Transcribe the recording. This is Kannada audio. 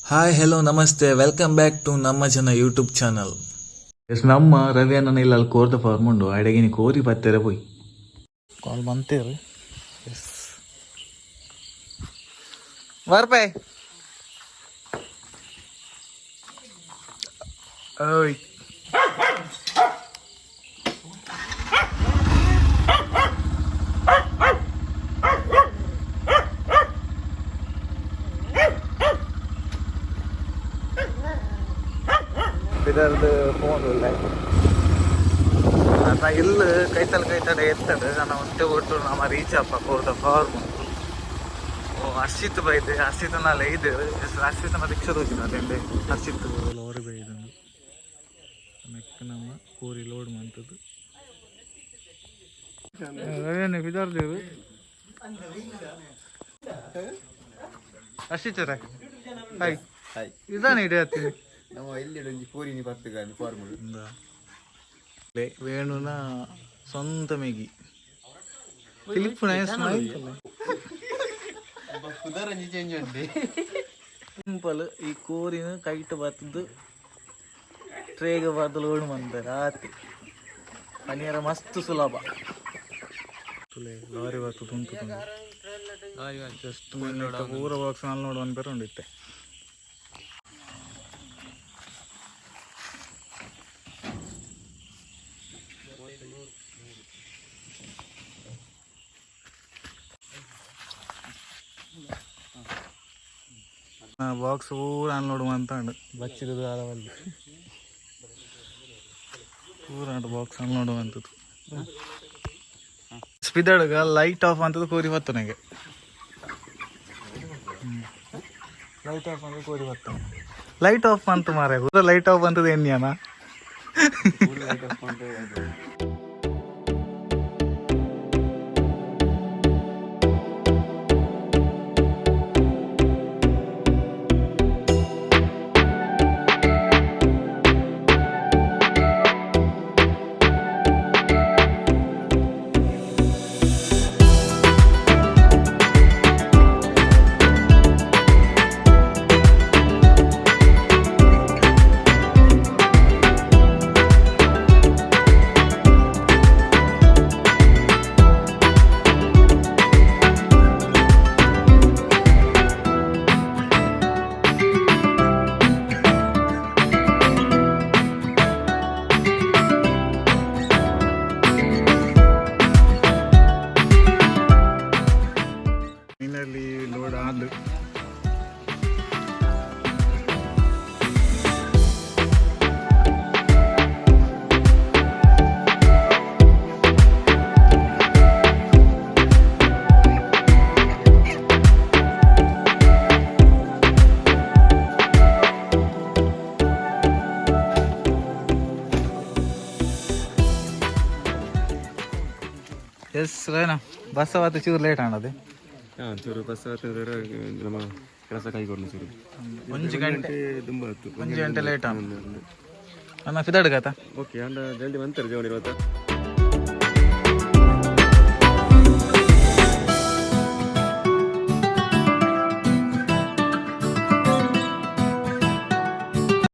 ಹಾಯ್ ಹೆಲೋ ನಮಸ್ತೆ ವೆಲ್ಕಮ್ ಬ್ಯಾಕ್ ಟು ನಮ್ಮ ಜನ ಯೂಟ್ಯೂಬ್ ಚಾನಲ್. ಎಸ್ ನಮ್ಮ ರವಿ ಅನ್ನ ಇಲ್ಲ ಅಲ್ಲಿ ಕೋರ್ದ ಫಾರ್ಮ್ ಉಂಡು ಅಡಗಿನಿ ಕೋರಿ ಬತ್ತೇರೆ ಪೋಯ್ ಕಾಲ್ ಬಂತೇರಿ. ಎಸ್ ಬರ್ಪಾಯ್ ಓಯ್ ಇದರದ್ದು ಫೋನ್ ಇಲ್ಲ ನಾ ಇಲ್ಲಿ ಕೈತಡ ಎತ್ತಡ ನಾನು ಒಂಟೆ ಕೊಟ್ಟು ನಮ್ಮ ರೀಚ್ ಅಪ್ಪ ಕೋರ್ದ ಫಾರ್ಮ್ ಹರ್ಷಿತ್ ಬೈದೆ ಹರ್ಷಿತ್ ನಾಳೆ ಇದೆ ಹರ್ಷಿತ್ ರಿಕ್ಷಾ ಹೋಗಿನ ಅದೇ ಹರ್ಷಿತ್ ಲೋರಿ ಬೈದನು ಮೆಕ್ಕ ನಮ್ಮ ಕೋರಿ ಲೋಡ್ ಮಾಡ್ತದ್ದು ಏನು ಬಿದಾರ್ದೇವು ಹರ್ಷಿತ್ ರೇ ಹಾಯ್ ಹಾಯ್ ಇದಾನೆ ಇಡೀ ಹತ್ತೀನಿ ನಮ್ಮ ಇಲ್ಲಿ ಕೋರಿನಿ ಬರ್ತಗ ಫಾರ್ಮುಲ ವೇಣುನ ಸ್ವಂತ ಮೇಗಿ ಫಿಲಿಪ್ ಸಿಂಪಲ್ ಈ ಕೋರಿನ ಕೈಟ್ ಬತ್ತದು ಟ್ರೇಗ ಬದ್ದು ಲೋಡ್ ಮಾಡ್ತಾರೆ ಆತಿ ಪನೀರ ಮಸ್ತ್ ಸುಲಭ ಲಾರಿ ಬರ್ತದೆ ಉಂಟು ಜಸ್ಟ್ ಪೂರ ಬಾಕ್ಸ್ ನಲ್ಲಿ ನೋಡುವ ಬೇರೆ ಉಂಡಿತ್ತೆ. ಬಾಕ್ಸ್ ಪೂರ ಅನ್ಲೋಡ್ ಅಂತ ಬಚ್ಚಿರೋದು ಆಳವಲ್ಲಿ ಪೂರ ಬಾಕ್ಸ್ ಅನ್ಲೋಡ್ ಅಂತದ್ದು ಸ್ಪಿದಡ್ಗ ಲೈಟ್ ಆಫ್ ಅಂತದ್ದು ಕೋರಿ ಬತ್ತು ನನಗೆ ಲೈಟ್ ಆಫ್ ಅಂತ ಕೋರಿ ಬತ್ತ ಲೈಟ್ ಆಫ್ ಅಂತ ಮಾರ ಲೈಟ್ ಆಫ್ ಅಂತದ್ದು ಎನ್ಯಾನ ಲೋಡ್ ಆದ ಎಸ್ ರೇನಾ ಬಸ್ ಅವತ್ತು ಚೂರು ಲೇಟ್ ಆಣದೆ ಚೂರು ಬಸ್ ನಮ್ಮ ಕೆಲಸ ಕೈಗೊಂಡು ಚೂರು ಒಂದು ಗಂಟೆ ತುಂಬ ಹೊತ್ತು 1 ಗಂಟೆ ಲೇಟ್ ಆಗ ನನ್ನ ಫಿದಾಡ್ಗಾತ ಓಕೆ ಅಂಡ ಜಲ್ದಿ ಬಂತಾರೆ ಜವನಿ ಇವತ್ತು